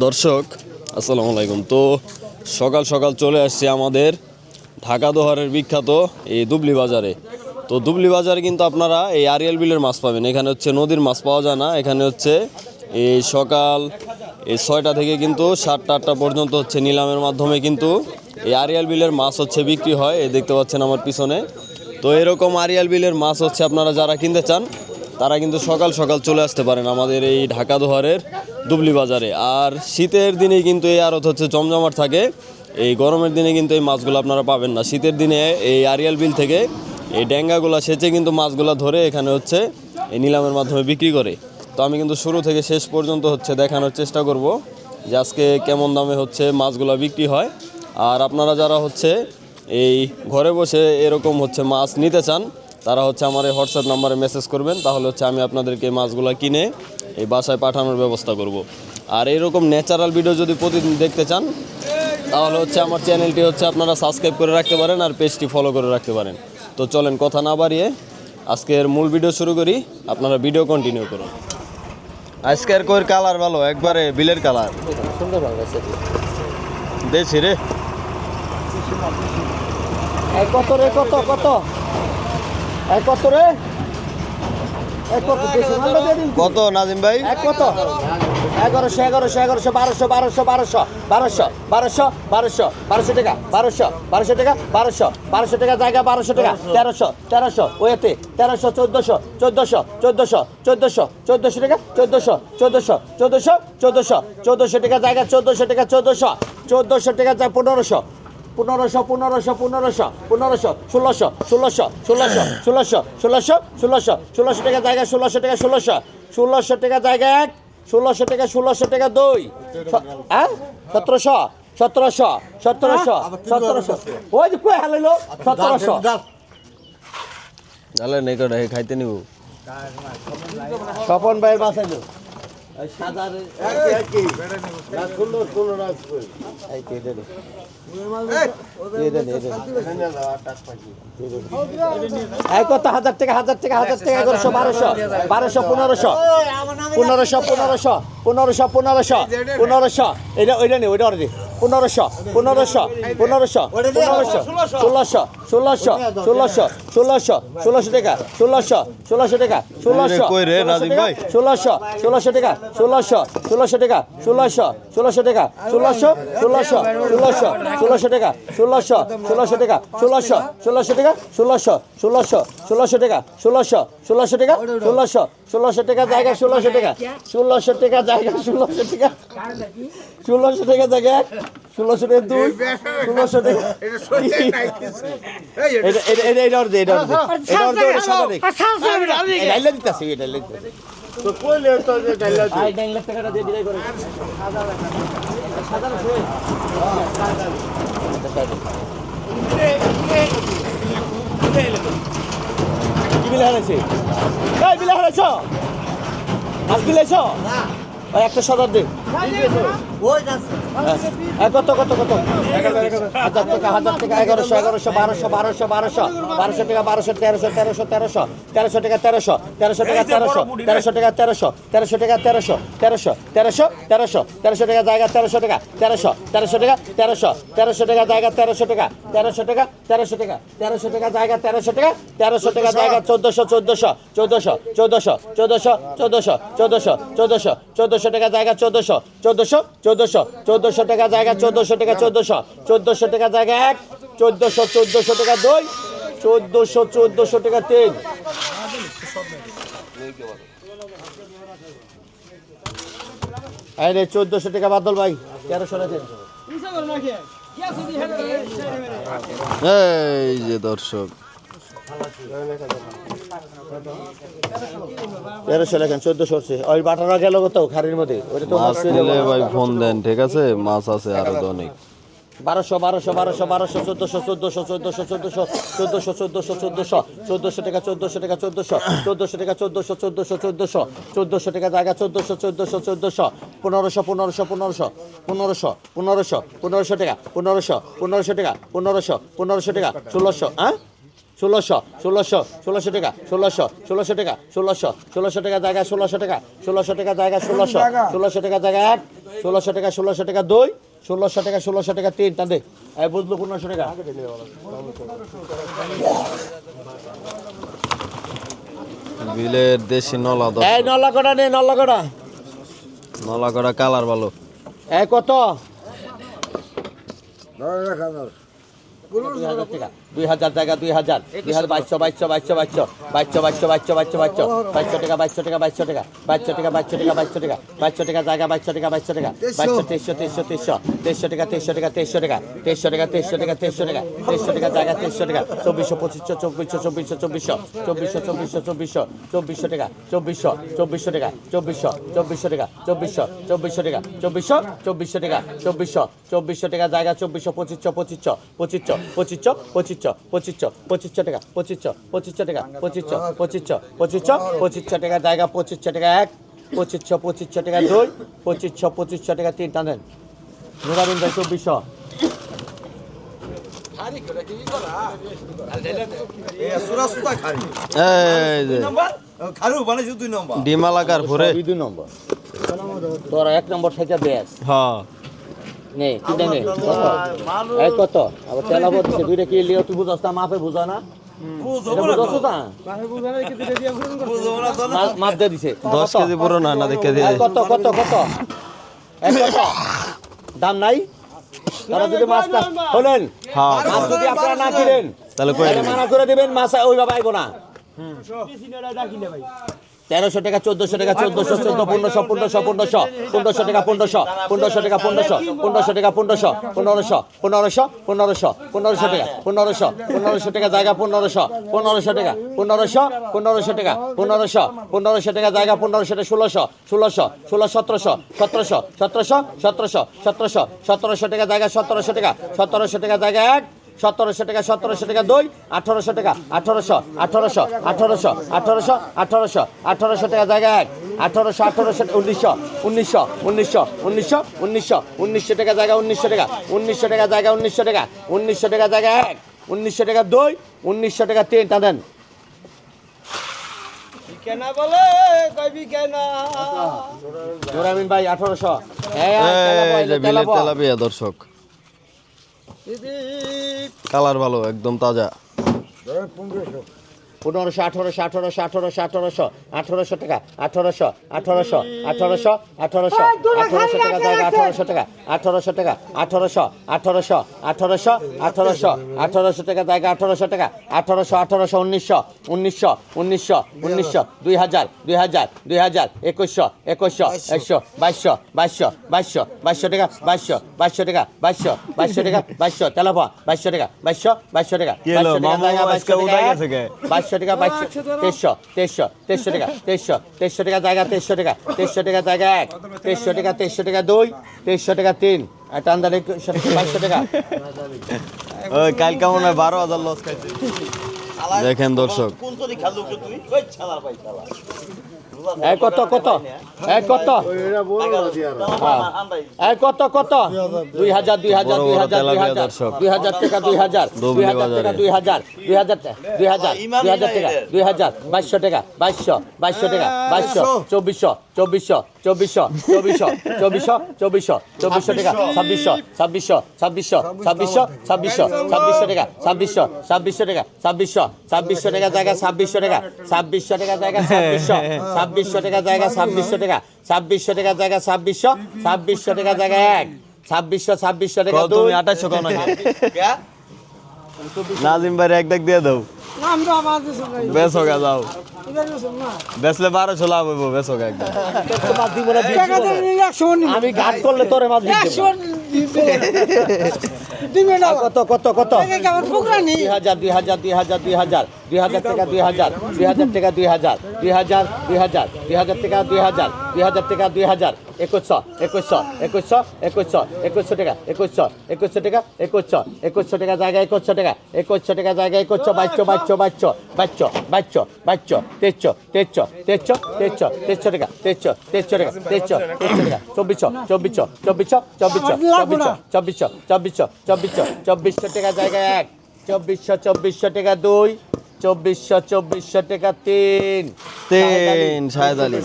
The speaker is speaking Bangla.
দর্শক আসসালামু আলাইকুম। তো সকাল সকাল চলে আসছি আমাদের ঢাকা দোহারের বিখ্যাত এই দুবলি বাজারে। তো দুবলি বাজারে কিন্তু আপনারা এই আরিয়াল বিলের মাছ পাবেন। এখানে হচ্ছে নদীর মাছ পাওয়া যায় না, এখানে হচ্ছে এই সকাল 6টা থেকে কিন্তু 7টা 8টা পর্যন্ত হচ্ছে নিলামের মাধ্যমে কিন্তু এই আরিয়াল বিলের মাছ হচ্ছে বিক্রি হয়। এই দেখতে পাচ্ছেন আমার পিছনে। তো এরকম আরিয়াল বিলের মাছ হচ্ছে আপনারা যারা কিনতে চান তারা কিন্তু সকাল সকাল চলে আসতে পারেন আমাদের এই ঢাকা দোহারের দুবলি বাজারে। আর শীতের দিনে কিন্তু এই আড়ত হচ্ছে জমজমাট থাকে, এই গরমের দিনে কিন্তু এই মাছগুলো আপনারা পাবেন না। শীতের দিনে এই আরিয়াল বিল থেকে এই ড্যাঙ্গাগুলো সেচে কিন্তু মাছগুলো ধরে এখানে হচ্ছে এই নিলামের মাধ্যমে বিক্রি করে। তো আমি কিন্তু শুরু থেকে শেষ পর্যন্ত হচ্ছে দেখানোর চেষ্টা করব যে আজকে কেমন দামে হচ্ছে মাছগুলো বিক্রি হয়। আর আপনারা যারা হচ্ছে এই ঘরে বসে এরকম হচ্ছে মাছ নিতে চান তারা হচ্ছে আমার এই হোয়াটসঅ্যাপ নাম্বারে মেসেজ করবেন, তাহলে হচ্ছে আমি আপনাদেরকে মাছগুলো কিনে এই বাসায় পাঠানোর ব্যবস্থা করব। আর এরকম ন্যাচারাল ভিডিও যদি প্রতিদিন দেখতে চান তাহলে হচ্ছে আমার চ্যানেলটি হচ্ছে আপনারা সাবস্ক্রাইব করে রাখতে পারেন আর পেজটি ফলো করে রাখতে পারেন। তো চলেন কথা না বাড়িয়ে আজকের মূল ভিডিও শুরু করি, আপনারা ভিডিও কন্টিনিউ করুন। আজকের কইর কালার ভালো, একবারে বিলের কালার সুন্দর লাগছে দেছি রে। কত রে কত কত কত রে কত কত নাজিম ভাই? কত 1100 1100 1100 1200 1200 1200 1200 1200 1200 টাকা 1200 1200 টাকা 1200 1200 টাকা জায়গা 1200 টাকা 1300 1300 ওয়েতে 1300 1400 1400 1400 1400 1400 টাকা 1400 1400 1400 1400 1400 টাকা জায়গা 1400 টাকা 1400 1400 টাকা যায় 1500 1500 1500 1500 1500 1600 1600 1600 1600 1600 1600 টাকা জায়গা 1600 টাকা 1600 1600 টাকা জায়গা 1 1600 টাকা 1600 টাকা 2 হ্যাঁ 1700 1700 1700 1700 ওই যে কই হালাইলো 1700 তাহলে নেই করে খাইতে নিব। স্বপন ভাইয়ের বাসাইলো সাজারে কি না সুন্দর সুন্দর রাখবে এই কে দে এই কত 1000 টাকা 1000 টাকা 1000 টাকা 1100 1200 1200 1500 1500 1500 1500 1500 এটা ওইটা নেই ওইটা অর্ডার দি 1500 1500 1500 1500 1600 1600 1600 1600 1600 টাকা 1600 1600 টাকা 1600 কই রে নাজিম ভাই? 1600 1600 টাকা 1600 1600 টাকা 1600 1600 টাকা 1600 1600 1600 1600 টাকা 1600 1600 টাকা 1600 1600 টাকা 1600 1600 1600 টাকা 1600 1600 টাকা 1600 1600 টাকা জায়গা 1600 টাকা 1600 টাকা জায়গা 1600 টাকা 1600 টাকা জায়গা 1600 টাকা 2 1600 টাকা এটা অর্ধ এটা অর্ধ এটা অর্ধ এটা সাদা দেখ এটা লাইলা দিতাছি এটা লাইলা তো কইলে তো ডাইলা দি আই ডাইলা টাকাটা দিয়ে বিদায় করে সাদা আছে কি বিলে হারাইছে এই বিলে হারাইছ আজ বিলাইছ না ভাই একটা সাদা দে ওই যাচ্ছে কত কত কত 1000 টাকা 1100 1100 1200 1200 1200 টাকা 1200 1300 1300 1300 টাকা 1300 1300 টাকা 1300 1300 টাকা 1300 1300 টাকা 1300 1300 1300 1300 টাকা জায়গা 1300 টাকা 1300 1300 টাকা 1300 1300 টাকা জায়গা 1300 টাকা 1300 টাকা 1300 টাকা 1300 টাকা জায়গা 1300 টাকা 1300 টাকা জায়গা 1400 1400 1400 1400 1400 1400 1400 1400 1400 টাকা জায়গা 1400 1400 1400 1400 টাকা জায়গা 1400 টাকা 1400 1400 টাকা জায়গা 1 1400 1400 টাকা 2 1400 1400 টাকা 3 আরে 1400 টাকা বাদল ভাই 1300 টাকা এই যে দর্শক 1300 টাকা 1400 হচ্ছে ওই বাটারা গেল কত খারির মধ্যে ওটা তো মাছ নিলে ভাই ফোন দেন, ঠিক আছে? মাছ আছে আরো তো অনেক। 1200 1200 1200 1200 1400 1400 1400 1400 1400 টাকা 1400 টাকা 1400 টাকা 1400 1400 টাকা জায়গা 1400 1400 1400 1500 1500 1500 1500 1500 1500 টাকা 1500 1500 টাকা 1500 1500 টাকা 1600 হ্যাঁ ষোলোশো টাকা 1600 টাকা জায়গা 1600 টাকা জায়গা 1600 টাকা জায়গা 1 1600 টাকা 2 1600 টাকা 3 টান দে বুঝলো 1500 টাকা বিলের দেশি নলা এই নলা কটা নে নলা কটা নলা করা কালার ভালো এই কত 2000 জায়গা 2000 2200 টাকা জায়গা 2200 টাকা জায়গা 2300 টাকা 2300 টাকা 2300 টাকা 2300 টাকা জায়গা 2300 টাকা 2400 টাকা 2400 টাকা 2400 টাকা 2400 টাকা জায়গা 2500 টাকা 2500 টাকা 2500 টাকা জায়গা 2500 টাকা 1 2500 টাকা 2 2500 টাকা 3 টানেন নুরাবিন ভাই 2400 এই যে ডিমালাকার ভরে 2 নম্বর তোরা 1 নম্বর থেকে বেশ হ্যাঁ নেই কি নেই এই কত আবার তেলা বলছে দুইটা কি লিও তুই বুঝাস না মাপে বুঝা না মাপ দিয়ে দিছে 10 কেজি পুরো না দেখে দিয়ে কত দাম নাই তারা যদি মাছ না হলেন হ্যাঁ মাছ যদি আপনারা না কিনেন তাহলে কই তাহলে মানা করে দিবেন মাছ ওই বাবা আইবো না 1300 টাকা 1400 টাকা 1400 1500 টাকা 1500 টাকা 1500 টাকা 1500 টাকা জায়গা 1500 টাকা 1500 টাকা জায়গা 1500 টাকা 1700 টাকা জায়গা 1700 টাকা জায়গা 1 1700 টাকা 2 1800 টাকা 1800 টাকা জায়গা 1 1800 1900 টাকা জায়গা 1900 টাকা জায়গা 1900 টাকা জায়গা 1 1900 টাকা 2 1900 টাকা 3 টানেন কেনা বলে কইবি কেনা জোরামিন ভাই 1800 এই যে বিলের তেলাপিয়া দর্শক কালার ভালো একদম তাজা 1500 1800 টাকা 1800 টাকা জায়গা 1800 টাকা 1800 টাকা 1800 টাকা জায়গা 1800 টাকা 1900 2000 2100 2200 টাকা 2200 তেলাপা 2200 টাকা 2200 টাকা কি হলো মামু আজকে উঠে গেছে কে 2200 টাকা 2300 টাকা জায়গা 2300 টাকা জায়গা 1 2300 টাকা 2 2300 টাকা 3 টান্দারে 2200 টাকা ওই কাল কেমন 12000 লস খাইছে দেখেন দর্শক এই কত এই কত 2000 টাকা 2000 2200 টাকা 2400 টাকা 2600 টাকা 2600 টাকা জায়গা 2600 টাকা জায়গা 2600 টাকা জায়গা 2600 টাকা জায়গা 2600 টাকা জায়গা 1 2600 টাকা তুমি 2800 কোন নাজিম ভাই এক দেখ দিয়ে দাও আমরা আমাদের সবাই বেসো গা যাও ইদার না বেসলে 1200 লাভ হইব বেসো গা একদম টাকা তো 100 আমি ঘাট করলে তোরে মাছ দিতে 100 দিবে না কত টাকা আমার পুকরা নেই 2000 টাকা 2000 টাকা 2000 টাকা 2000 2100 টাকা 2100 টাকা জায়গা 2100 টাকা জায়গা 2200 টাকা 2400 টাকা জায়গা 1 2400 টাকা 2 2400 টাকা তিন তিন শাহেদ আলী।